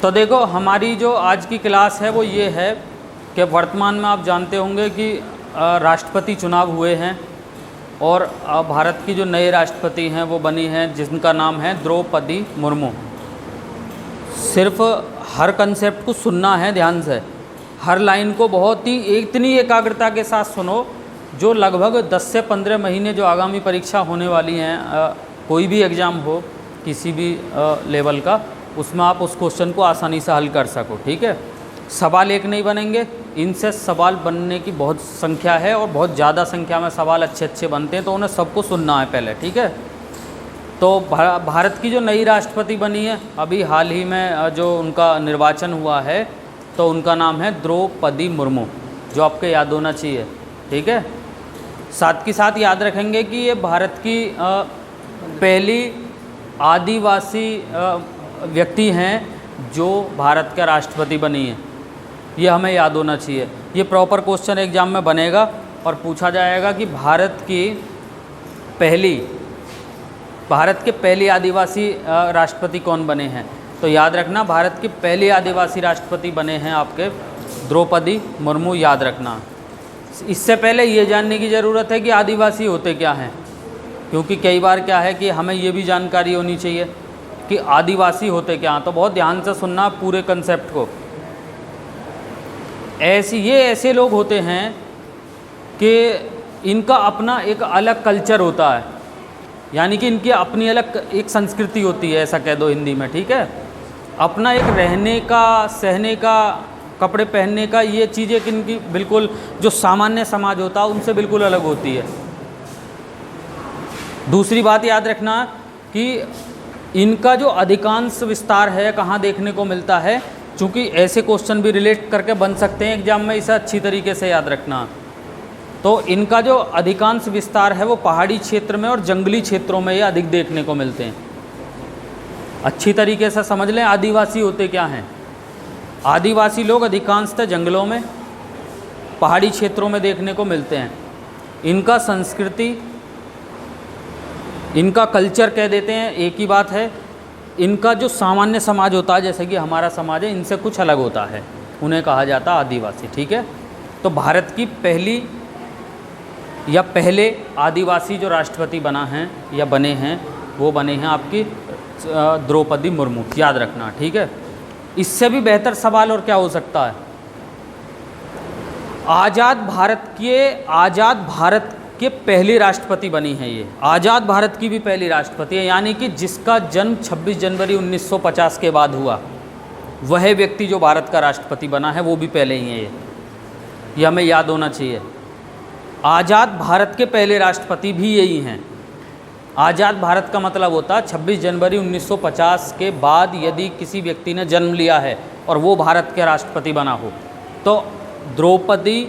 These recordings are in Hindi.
तो देखो, हमारी जो आज की क्लास है वो ये है कि वर्तमान में आप जानते होंगे कि राष्ट्रपति चुनाव हुए हैं और भारत की जो नए राष्ट्रपति हैं वो बनी हैं, जिनका नाम है द्रौपदी मुर्मू। सिर्फ हर कंसेप्ट को सुनना है ध्यान से, हर लाइन को बहुत ही इतनी एकाग्रता के साथ सुनो जो लगभग 10 से 15 महीने जो आगामी परीक्षा होने वाली हैं, कोई भी एग्ज़ाम हो किसी भी लेवल का, उसमें आप उस क्वेश्चन को आसानी से हल कर सको। ठीक है, सवाल एक नहीं बनेंगे, इनसे सवाल बनने की बहुत संख्या है और बहुत ज़्यादा संख्या में सवाल अच्छे अच्छे बनते हैं, तो उन्हें सबको सुनना है पहले। ठीक है, तो भारत की जो नई राष्ट्रपति बनी है अभी हाल ही में जो उनका निर्वाचन हुआ है, तो उनका नाम है द्रौपदी मुर्मू, जो आपको याद होना चाहिए। ठीक है, साथ के साथ याद रखेंगे कि ये भारत की पहली आदिवासी व्यक्ति हैं जो भारत का राष्ट्रपति बनी है, ये हमें याद होना चाहिए। ये प्रॉपर क्वेश्चन एग्जाम में बनेगा और पूछा जाएगा कि भारत के पहले आदिवासी राष्ट्रपति कौन बने हैं। तो याद रखना, भारत के पहले आदिवासी राष्ट्रपति बने हैं आपके द्रौपदी मुर्मू, याद रखना। इससे पहले ये जानने की ज़रूरत है कि आदिवासी होते क्या हैं, क्योंकि कई बार क्या है कि हमें ये भी जानकारी होनी चाहिए कि आदिवासी होते क्या हैं। तो बहुत ध्यान से सुनना पूरे कंसेप्ट को। ऐसे लोग होते हैं कि इनका अपना एक अलग कल्चर होता है, यानी कि इनकी अपनी अलग एक संस्कृति होती है, ऐसा कह दो हिंदी में। ठीक है, अपना एक रहने का, सहने का, कपड़े पहनने का, ये चीज़ें इनकी बिल्कुल जो सामान्य समाज होता है उनसे बिल्कुल अलग होती है। दूसरी बात याद रखना कि इनका जो अधिकांश विस्तार है कहाँ देखने को मिलता है, चूँकि ऐसे क्वेश्चन भी रिलेट करके बन सकते हैं एग्जाम में, इसे अच्छी तरीके से याद रखना। तो इनका जो अधिकांश विस्तार है वो पहाड़ी क्षेत्र में और जंगली क्षेत्रों में ये अधिक देखने को मिलते हैं। अच्छी तरीके से समझ लें आदिवासी होते क्या हैं। आदिवासी लोग अधिकांशतः जंगलों में, पहाड़ी क्षेत्रों में देखने को मिलते हैं। इनका संस्कृति, इनका कल्चर कह देते हैं, एक ही बात है। इनका जो सामान्य समाज होता है, जैसे कि हमारा समाज है, इनसे कुछ अलग होता है, उन्हें कहा जाता है आदिवासी। ठीक है, तो भारत की पहली या पहले आदिवासी जो राष्ट्रपति बना है या बने हैं वो बने हैं आपकी द्रौपदी मुर्मू, याद रखना। ठीक है, इससे भी बेहतर सवाल और क्या हो सकता है। आज़ाद भारत के पहली राष्ट्रपति बनी है ये, आज़ाद भारत की भी पहली राष्ट्रपति है, यानी कि जिसका जन्म 26 जनवरी 1950 के बाद हुआ, वह व्यक्ति जो भारत का राष्ट्रपति बना है वो भी पहले ही है। ये हमें याद होना चाहिए। आज़ाद भारत के पहले राष्ट्रपति भी यही हैं। आज़ाद भारत का मतलब होता है 26 जनवरी 1950 के बाद यदि किसी व्यक्ति ने जन्म लिया है और वो भारत के राष्ट्रपति बना हो, तो द्रौपदी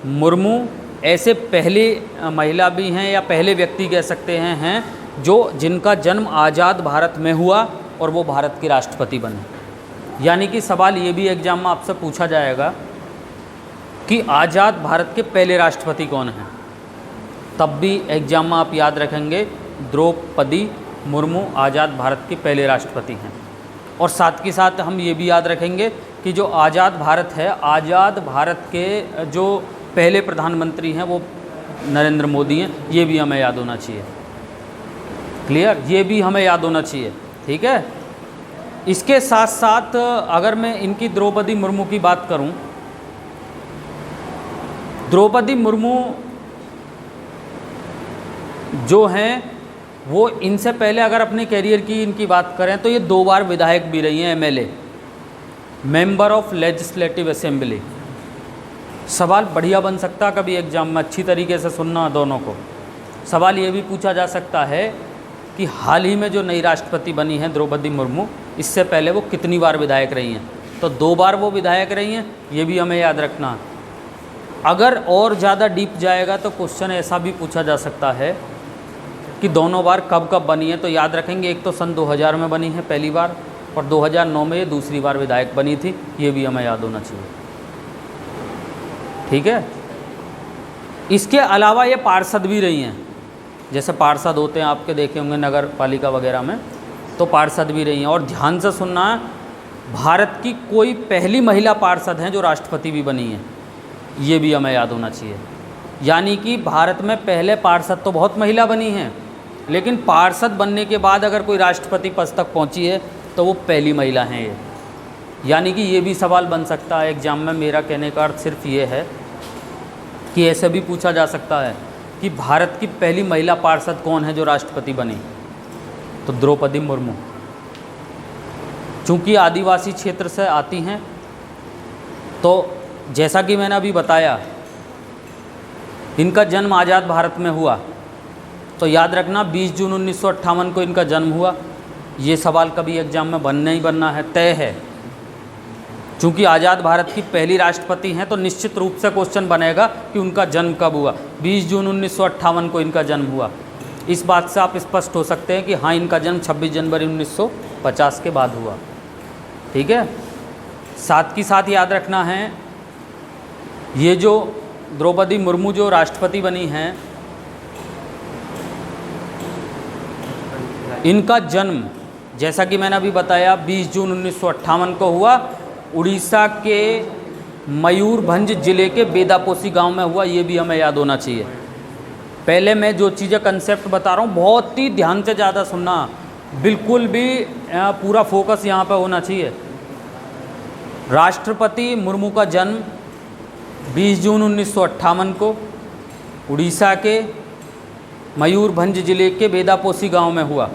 मुर्मू ऐसे पहली महिला भी हैं या पहले व्यक्ति कह सकते हैं जो जिनका जन्म आज़ाद भारत में हुआ और वो भारत के राष्ट्रपति बने। यानी कि सवाल ये भी एग्जाम में आपसे पूछा जाएगा कि आज़ाद भारत के पहले राष्ट्रपति कौन हैं, तब भी एग्जाम में आप याद रखेंगे द्रौपदी मुर्मू आज़ाद भारत के पहले राष्ट्रपति हैं। और साथ के साथ हम ये भी याद रखेंगे कि जो आज़ाद भारत है, आज़ाद भारत के जो पहले प्रधानमंत्री हैं वो नरेंद्र मोदी हैं, ये भी हमें याद होना चाहिए। क्लियर, ये भी हमें याद होना चाहिए। ठीक है, इसके साथ साथ अगर मैं इनकी द्रौपदी मुर्मू की बात करूं, द्रौपदी मुर्मू जो हैं वो इनसे पहले अगर अपने कैरियर की इनकी बात करें तो ये 2 बार विधायक भी रही हैं, MLA, member of legislative assembly. सवाल बढ़िया बन सकता कभी एग्जाम में, अच्छी तरीके से सुनना दोनों को। सवाल ये भी पूछा जा सकता है कि हाल ही में जो नई राष्ट्रपति बनी है द्रौपदी मुर्मू, इससे पहले वो कितनी बार विधायक रही हैं। तो 2 बार वो विधायक रही हैं, ये भी हमें याद रखना। अगर और ज़्यादा डीप जाएगा तो क्वेश्चन ऐसा भी पूछा जा सकता है कि दोनों बार कब कब बनी है। तो याद रखेंगे, एक तो सन 2000 में बनी है पहली बार और 2009 में ये दूसरी बार विधायक बनी थी, ये भी हमें याद होना चाहिए। ठीक है, इसके अलावा ये पार्षद भी रही हैं, जैसे पार्षद होते हैं आपके देखे होंगे नगर पालिका वगैरह में, तो पार्षद भी रही हैं। और ध्यान से सुनना है भारत की कोई पहली महिला पार्षद हैं जो राष्ट्रपति भी बनी है, ये भी हमें याद होना चाहिए। यानी कि भारत में पहले पार्षद तो बहुत महिला बनी हैं, लेकिन पार्षद बनने के बाद अगर कोई राष्ट्रपति पद तक पहुंची है तो वो पहली महिला हैं ये। यानी कि ये भी सवाल बन सकता है एग्ज़ाम में। मेरा कहने का अर्थ सिर्फ ये है कि ऐसे भी पूछा जा सकता है कि भारत की पहली महिला पार्षद कौन है जो राष्ट्रपति बनी, तो द्रौपदी मुर्मू। चूँकि आदिवासी क्षेत्र से आती हैं, तो जैसा कि मैंने अभी बताया इनका जन्म आज़ाद भारत में हुआ, तो याद रखना 20 जून 1958 को इनका जन्म हुआ। ये सवाल कभी एग्ज़ाम में बनना ही बनना है, तय है। चूँकि आज़ाद भारत की पहली राष्ट्रपति हैं तो निश्चित रूप से क्वेश्चन बनेगा कि उनका जन्म कब हुआ। 20 जून 1958 को इनका जन्म हुआ। इस बात से आप स्पष्ट हो सकते हैं कि हाँ, इनका जन्म 26 जनवरी 1950 के बाद हुआ। ठीक है। साथ ही साथ याद रखना है, ये जो द्रौपदी मुर्मू जो राष्ट्रपति बनी हैं, इनका जन्म जैसा कि मैंने अभी बताया 20 जून 1958 को हुआ। उड़ीसा के मयूरभंज जिले के बेदापोसी गांव में हुआ। ये भी हमें याद होना चाहिए। पहले मैं जो चीज़ें कंसेप्ट बता रहा हूँ बहुत ही ध्यान से ज़्यादा सुनना, बिल्कुल भी पूरा फोकस यहाँ पे होना चाहिए। राष्ट्रपति मुर्मू का जन्म 20 जून 1958 को उड़ीसा के मयूरभंज जिले के बेदापोसी गांव में हुआ।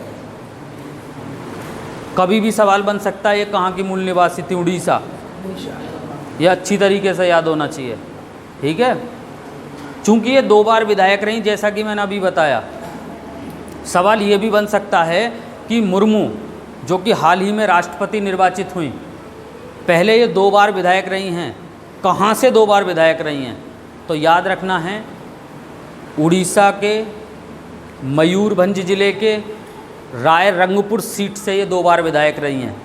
कभी भी सवाल बन सकता है ये कहाँ की मूल निवासी थी, उड़ीसा। ये अच्छी तरीके से याद होना चाहिए। ठीक है। चूँकि ये 2 बार विधायक रहीं, जैसा कि मैंने अभी बताया, सवाल ये भी बन सकता है कि मुर्मू जो कि हाल ही में राष्ट्रपति निर्वाचित हुई, पहले ये 2 बार विधायक रही हैं, कहाँ से 2 बार विधायक रही हैं, तो याद रखना है उड़ीसा के मयूरभंज जिले के राय रंगपुर सीट से ये 2 बार विधायक रही हैं।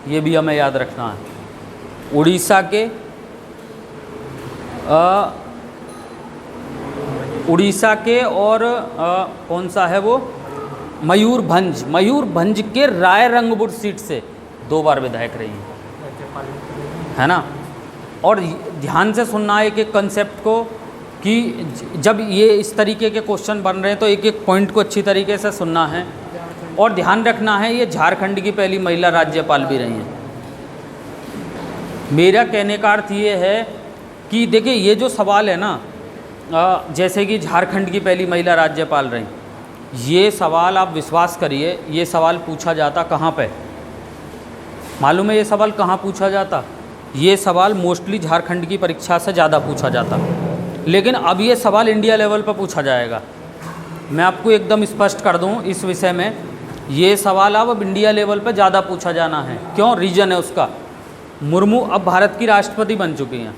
ये भी हमें याद रखना है। उड़ीसा के और कौन सा है वो, मयूरभंज के राय रंगपुर सीट से 2 बार विधायक रही हैं, है ना। और ध्यान से सुनना है एक कंसेप्ट को कि जब ये इस तरीके के क्वेश्चन बन रहे हैं तो एक एक पॉइंट को अच्छी तरीके से सुनना है और ध्यान रखना है। ये झारखंड की पहली महिला राज्यपाल भी रही हैं। मेरा कहने का अर्थ ये है कि देखिए ये जो सवाल है ना, जैसे कि झारखंड की पहली महिला राज्यपाल रही, ये सवाल आप विश्वास करिए, ये सवाल पूछा जाता कहाँ पे मालूम है? ये सवाल कहाँ पूछा जाता? ये सवाल मोस्टली झारखंड की परीक्षा से ज़्यादा पूछा जाता, लेकिन अब ये सवाल इंडिया लेवल पर पूछा जाएगा। मैं आपको एकदम स्पष्ट कर दूं इस विषय में, ये सवाल अब इंडिया लेवल पर ज़्यादा पूछा जाना है। क्यों? रीज़न है उसका, मुर्मू अब भारत की राष्ट्रपति बन चुकी हैं,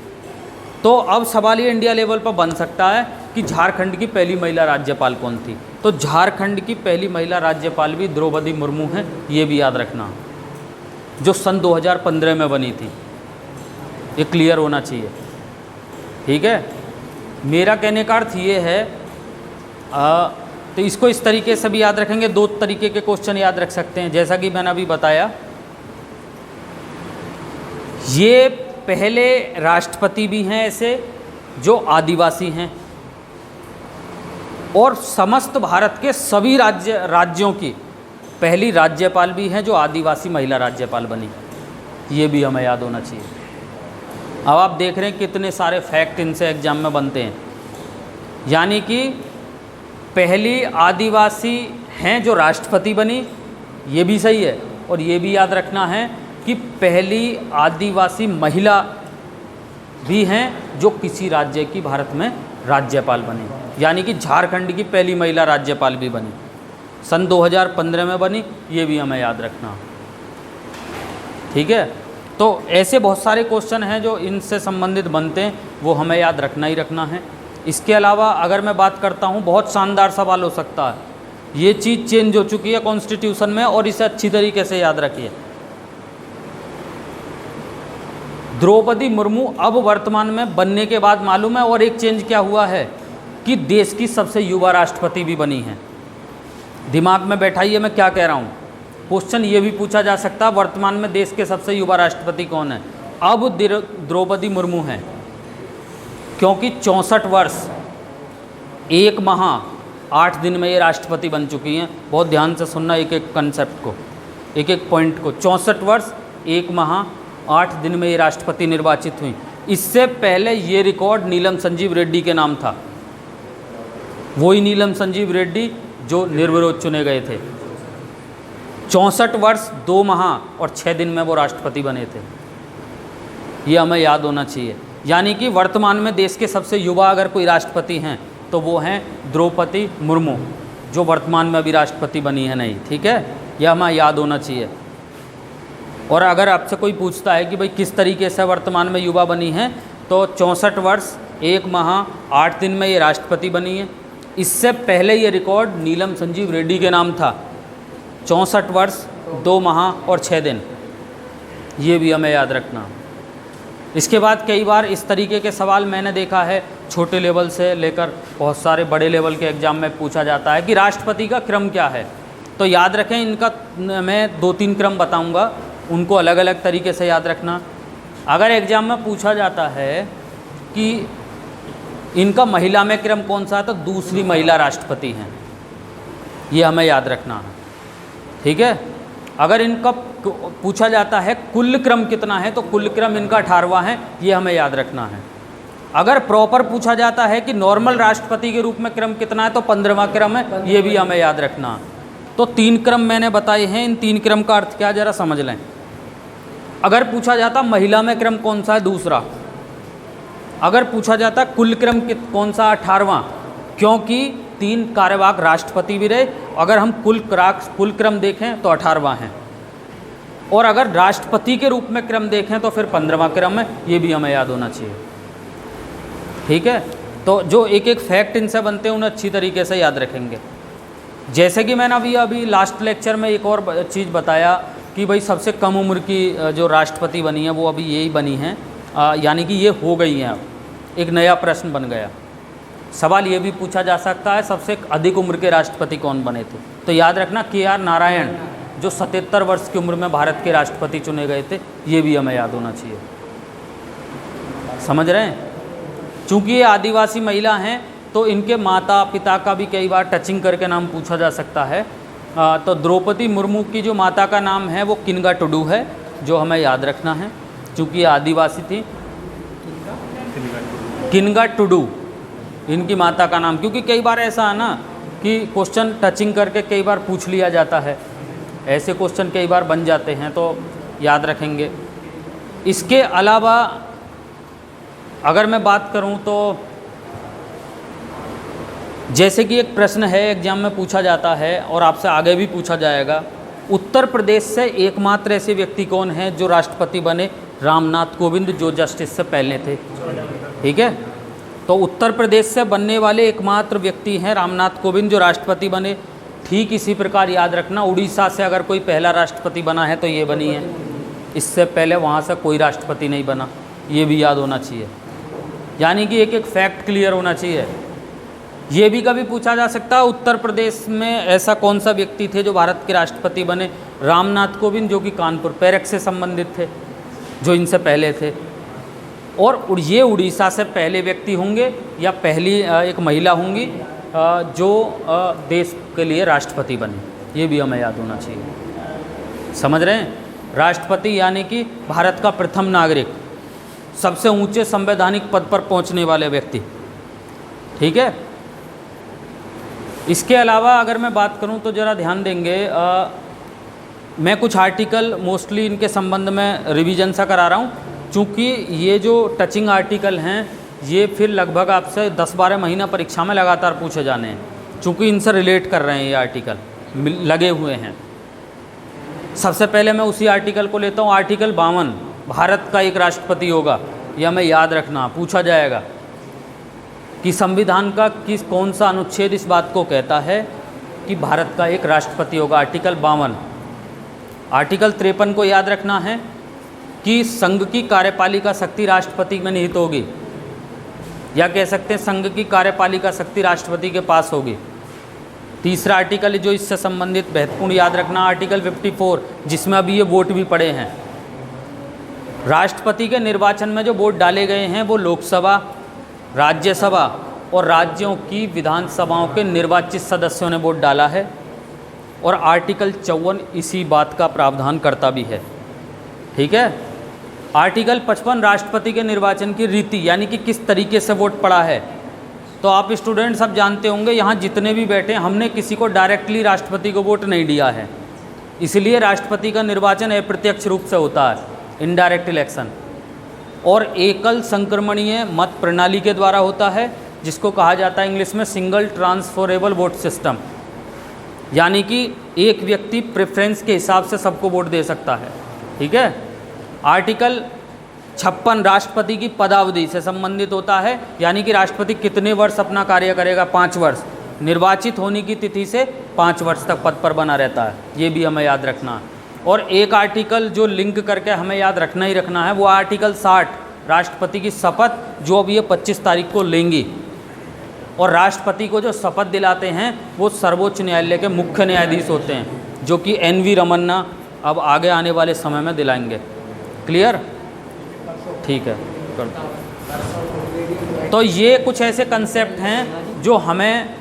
तो अब सवाल ये इंडिया लेवल पर बन सकता है कि झारखंड की पहली महिला राज्यपाल कौन थी। तो झारखंड की पहली महिला राज्यपाल भी द्रौपदी मुर्मू हैं, ये भी याद रखना, जो सन 2015 में बनी थी। ये क्लियर होना चाहिए। ठीक है। मेरा कहने का अर्थ ये है, तो इसको इस तरीके से भी याद रखेंगे। 2 तरीके के क्वेश्चन याद रख सकते हैं, जैसा कि मैंने अभी बताया। ये पहले राष्ट्रपति भी हैं ऐसे जो आदिवासी हैं, और समस्त भारत के सभी राज्यों की पहली राज्यपाल भी हैं जो आदिवासी महिला राज्यपाल बनी। ये भी हमें याद होना चाहिए। अब आप देख रहे हैं कितने सारे फैक्ट इनसे एग्जाम में बनते हैं। यानी कि पहली आदिवासी हैं जो राष्ट्रपति बनी, ये भी सही है। और ये भी याद रखना है कि पहली आदिवासी महिला भी हैं जो किसी राज्य की भारत में राज्यपाल बनी, यानी कि झारखंड की पहली महिला राज्यपाल भी बनी, सन 2015 में बनी। ये भी हमें याद रखना। ठीक है। तो ऐसे बहुत सारे क्वेश्चन हैं जो इनसे संबंधित बनते हैं, वो हमें याद रखना ही रखना है। इसके अलावा अगर मैं बात करता हूँ, बहुत शानदार सवाल हो सकता है। ये चीज़ चेंज हो चुकी है कॉन्स्टिट्यूशन में, और इसे अच्छी तरीके से याद रखिए। द्रौपदी मुर्मू अब वर्तमान में बनने के बाद मालूम है और एक चेंज क्या हुआ है कि देश की सबसे युवा राष्ट्रपति भी बनी है। दिमाग में बैठाइए मैं क्या कह रहा हूँ। क्वेश्चन ये भी पूछा जा सकता है वर्तमान में देश के सबसे युवा राष्ट्रपति कौन है। अब द्रौपदी मुर्मू हैं, क्योंकि 64 वर्ष 1 माह 8 दिन में ये राष्ट्रपति बन चुकी हैं। बहुत ध्यान से सुनना एक एक कंसेप्ट को, एक एक पॉइंट को। 64 वर्ष 1 माह 8 दिन में ये राष्ट्रपति निर्वाचित हुई। इससे पहले ये रिकॉर्ड नीलम संजीव रेड्डी के नाम था। वही नीलम संजीव रेड्डी जो निर्विरोध चुने गए थे। 64 वर्ष 2 माह और 6 दिन में वो राष्ट्रपति बने थे। ये हमें याद होना चाहिए। यानी कि वर्तमान में देश के सबसे युवा अगर कोई राष्ट्रपति हैं तो वो हैं द्रौपदी मुर्मू, जो वर्तमान में अभी राष्ट्रपति बनी है नहीं। ठीक है, यह हमें याद होना चाहिए। और अगर आपसे कोई पूछता है कि भाई किस तरीके से वर्तमान में युवा बनी हैं, तो 64 वर्ष 1 माह 8 दिन में ये राष्ट्रपति बनी है। इससे पहले ये रिकॉर्ड नीलम संजीव रेड्डी के नाम था, 64 वर्ष 2 माह और 6 दिन। ये भी हमें याद रखना। इसके बाद कई बार इस तरीके के सवाल मैंने देखा है, छोटे लेवल से लेकर बहुत सारे बड़े लेवल के एग्ज़ाम में पूछा जाता है कि राष्ट्रपति का क्रम क्या है। तो याद रखें, इनका मैं 2-3 क्रम बताऊंगा, उनको अलग अलग तरीके से याद रखना। अगर एग्ज़ाम में पूछा जाता है कि इनका महिला में क्रम कौन सा है, तो दूसरी महिला राष्ट्रपति हैं। ये हमें याद रखना है। ठीक है। अगर इनका पूछा जाता है कुल क्रम कितना है, तो कुल क्रम इनका 18वां है। ये हमें याद रखना है। अगर प्रॉपर पूछा जाता है कि नॉर्मल राष्ट्रपति के रूप में क्रम कितना है, तो 15वां क्रम है। ये भी हमें याद रखना है। तो 3 क्रम मैंने बताए हैं। इन 3 क्रम का अर्थ क्या, ज़रा समझ लें। अगर पूछा जाता महिला में क्रम कौन सा है, दूसरा। अगर पूछा जाता कुल क्रम कौन सा, 18वां, क्योंकि 3 कार्यवाहक राष्ट्रपति भी रहे। अगर हम कुल क्रम देखें तो 18वां है। और अगर राष्ट्रपति के रूप में क्रम देखें तो फिर 15वां क्रम है। ये भी हमें याद होना चाहिए। ठीक है। तो जो एक एक फैक्ट इनसे बनते हैं उन्हें अच्छी तरीके से याद रखेंगे। जैसे कि मैंने अभी लास्ट लेक्चर में एक और चीज़ बताया कि भाई सबसे कम उम्र की जो राष्ट्रपति बनी है वो अभी यही बनी है, यानी कि ये हो गई हैं। अब एक नया प्रश्न बन गया। सवाल ये भी पूछा जा सकता है सबसे अधिक उम्र के राष्ट्रपति कौन बने थे। तो याद रखना KR नारायण, जो 77 वर्ष की उम्र में भारत के राष्ट्रपति चुने गए थे। ये भी हमें याद होना चाहिए। समझ रहे हैं। चूँकि ये आदिवासी महिला हैं तो इनके माता पिता का भी कई बार टचिंग करके नाम पूछा जा सकता है। तो द्रौपदी मुर्मू की जो माता का नाम है वो किनगा टुडू है, जो हमें याद रखना है। चूँकि ये आदिवासी थी, किनगा टुडू इनकी माता का नाम। क्योंकि कई बार ऐसा है ना कि क्वेश्चन टचिंग करके कई बार पूछ लिया जाता है। ऐसे क्वेश्चन कई बार बन जाते हैं, तो याद रखेंगे। इसके अलावा अगर मैं बात करूं तो जैसे कि एक प्रश्न है एग्जाम में पूछा जाता है और आपसे आगे भी पूछा जाएगा, उत्तर प्रदेश से एकमात्र ऐसे व्यक्ति कौन हैं जो राष्ट्रपति बने? रामनाथ कोविंद, जो जस्टिस से पहले थे। ठीक है। तो उत्तर प्रदेश से बनने वाले एकमात्र व्यक्ति हैं रामनाथ कोविंद, जो राष्ट्रपति बने। ठीक इसी प्रकार याद रखना, उड़ीसा से अगर कोई पहला राष्ट्रपति बना है तो ये बनी है। इससे पहले वहाँ से कोई राष्ट्रपति नहीं बना। ये भी याद होना चाहिए। यानी कि एक एक फैक्ट क्लियर होना चाहिए। ये भी कभी पूछा जा सकता है उत्तर प्रदेश में ऐसा कौन सा व्यक्ति थे जो भारत के राष्ट्रपति बने? रामनाथ कोविंद, जो कि कानपुर पैरक से संबंधित थे, जो इनसे पहले थे। और ये उड़ीसा से पहले व्यक्ति होंगे या पहली एक महिला होंगी जो देश के लिए राष्ट्रपति बनी। ये भी हमें याद होना चाहिए। समझ रहे हैं। राष्ट्रपति यानी कि भारत का प्रथम नागरिक, सबसे ऊंचे संवैधानिक पद पर पहुंचने वाले व्यक्ति। ठीक है। इसके अलावा अगर मैं बात करूं तो ज़रा ध्यान देंगे, मैं कुछ आर्टिकल मोस्टली इनके संबंध में रिवीजन सा करा रहा हूं, चूँकि ये जो टचिंग आर्टिकल हैं ये फिर लगभग आपसे 10-12 महीना परीक्षा में लगातार पूछे जाने हैं, चूँकि इनसे रिलेट कर रहे हैं। ये आर्टिकल लगे हुए हैं। सबसे पहले मैं उसी आर्टिकल को लेता हूँ। आर्टिकल 52, भारत का एक राष्ट्रपति होगा। यह हमें याद रखना, पूछा जाएगा कि संविधान का कौन सा अनुच्छेद इस बात को कहता है कि भारत का एक राष्ट्रपति होगा। आर्टिकल 52। आर्टिकल 53 को याद रखना है कि संघ की कार्यपालिका शक्ति राष्ट्रपति में निहित होगी, या कह सकते हैं संघ की कार्यपालिका शक्ति राष्ट्रपति के पास होगी। तीसरा आर्टिकल जो इससे संबंधित महत्वपूर्ण याद रखना, आर्टिकल 54, जिसमें अभी ये वोट भी पड़े हैं। राष्ट्रपति के निर्वाचन में जो वोट डाले गए हैं वो लोकसभा, राज्यसभा और राज्यों की विधानसभाओं के निर्वाचित सदस्यों ने वोट डाला है। और आर्टिकल 54 इसी बात का प्रावधान करता भी है। ठीक है। आर्टिकल 55 राष्ट्रपति के निर्वाचन की रीति, यानी कि किस तरीके से वोट पड़ा है। तो आप स्टूडेंट सब जानते होंगे, यहाँ जितने भी बैठे हैं, हमने किसी को डायरेक्टली राष्ट्रपति को वोट नहीं दिया है, इसलिए राष्ट्रपति का निर्वाचन अप्रत्यक्ष रूप से होता है, इनडायरेक्ट इलेक्शन, और एकल संक्रमणीय मत प्रणाली के द्वारा होता है, जिसको कहा जाता है इंग्लिश में सिंगल ट्रांसफरेबल वोट सिस्टम, यानी कि एक व्यक्ति प्रेफरेंस के हिसाब से सबको वोट दे सकता है। ठीक है। आर्टिकल 56 राष्ट्रपति की पदावधि से संबंधित होता है, यानी कि राष्ट्रपति कितने वर्ष अपना कार्य करेगा, 5 वर्ष, निर्वाचित होने की तिथि से 5 वर्ष तक पद पर बना रहता है, ये भी हमें याद रखना है। और एक आर्टिकल जो लिंक करके हमें याद रखना ही रखना है, वो आर्टिकल 60 राष्ट्रपति की शपथ, जो अब ये 25 तारीख को लेंगी। और राष्ट्रपति को जो शपथ दिलाते हैं वो सर्वोच्च न्यायालय के मुख्य न्यायाधीश होते हैं, जो कि NV रमन्ना अब आगे आने वाले समय में दिलाएंगे। क्लियर? ठीक है। तो ये कुछ ऐसे कंसेप्ट हैं जो हमें